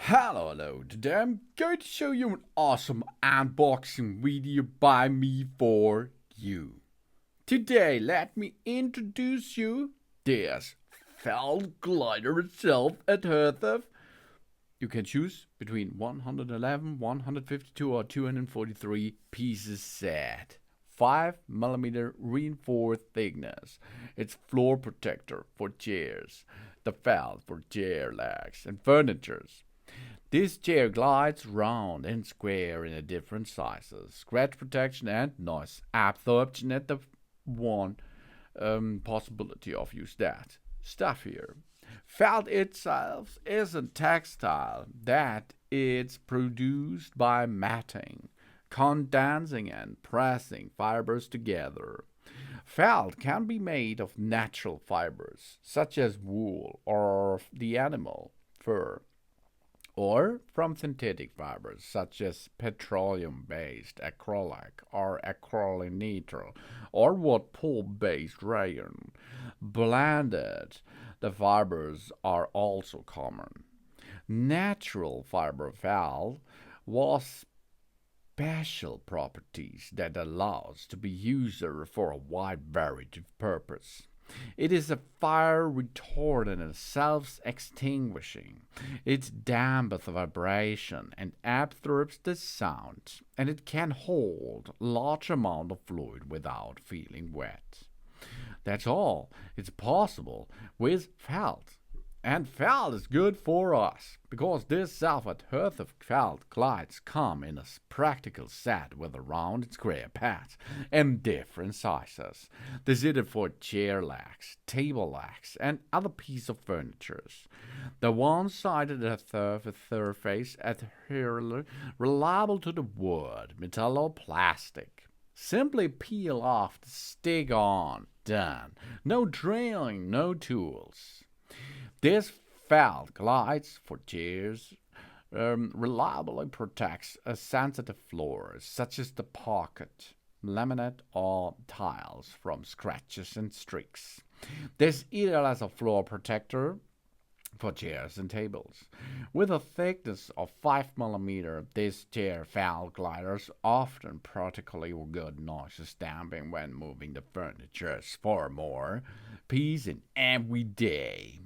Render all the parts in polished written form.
Hello, today I'm going to show you an awesome unboxing video by me for you. Today, let me introduce you this felt glider itself at Hertha. You can choose between 111, 152 or 243 pieces set. 5mm reinforced thickness. It's floor protector for chairs, the felt for chair legs and furnitures. This chair glides round and square in different sizes. Scratch protection and noise absorption at the one possibility of use that stuff here. Felt itself is a textile that is produced by matting, condensing and pressing fibers together. Felt can be made of natural fibers, such as wool or the animal fur, or from synthetic fibers such as petroleum-based acrylic or acrylonitrile or wood pulp-based rayon. Blended, the fibers are also common. Natural fiber felt was special properties that allows to be used for a wide variety of purpose. It is a fire retardant and self-extinguishing. It dampens the vibration and absorbs the sound, and it can hold large amount of fluid without feeling wet. That's all. It's possible with felt. And felt is good for us, because this Salford Hertha felt glides come in a practical set with a round and square pads and different sizes. This is it for chair legs, table legs, and other pieces of furniture. The one-sided surface adhere reliable to the wood, metal or plastic. Simply peel off the stick on. Done. No drilling, no tools. This felt glides for chairs reliably protects sensitive floors such as the parquet, laminate, or tiles from scratches and streaks. This either as a floor protector for chairs and tables. With a thickness of 5mm, these chair felt gliders often particularly good noise damping when moving the furniture for more peace in every day.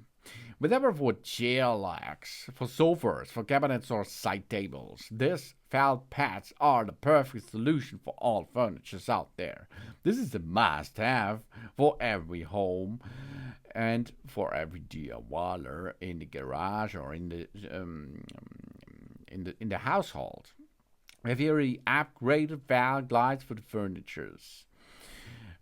Whether for chair legs, for sofas, for cabinets or side tables, these felt pads are the perfect solution for all furniture out there. This is a must-have for every home and for every DIYer in the garage or in the household. We have here the upgraded felt glides for the furnitures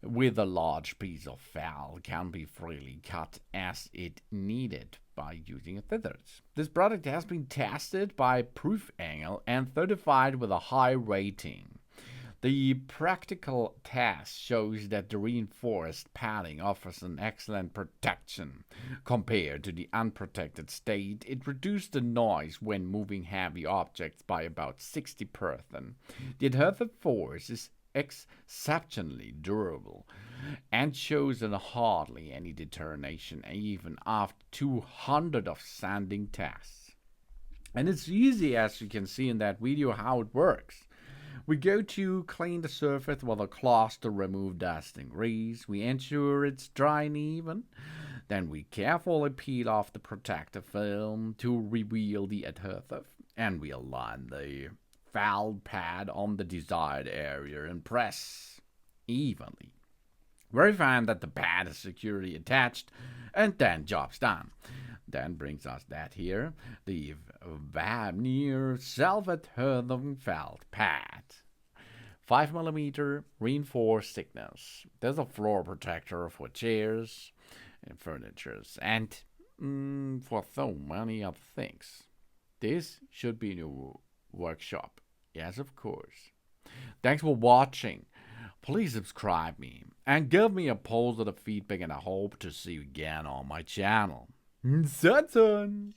with a large piece of felt can be freely cut as it needed by using a scissors. This product has been tested by Proofangle and certified with a high rating. The practical test shows that the reinforced padding offers an excellent protection. Compared to the unprotected state, it reduced the noise when moving heavy objects by about 60%. The adhesive force is exceptionally durable and shows hardly any deterioration even after 200 of sanding tests. And it's easy, as you can see in that video, how it works. We go to clean the surface with a cloth to remove dust and grease. We ensure it's dry and even. Then we carefully peel off the protective film to reveal the adhesive, and we align the felt pad on the desired area and press evenly. Verifying that the pad is securely attached, and then job's done. Then brings us that here, the Vabnir self-adhering felt pad. 5mm reinforced thickness. There's a floor protector for chairs and furniture, and for so many other things. This should be in your workshop. Yes, of course. Thanks for watching. Please subscribe me and give me a positive feedback, and I hope to see you again on my channel. Saturn!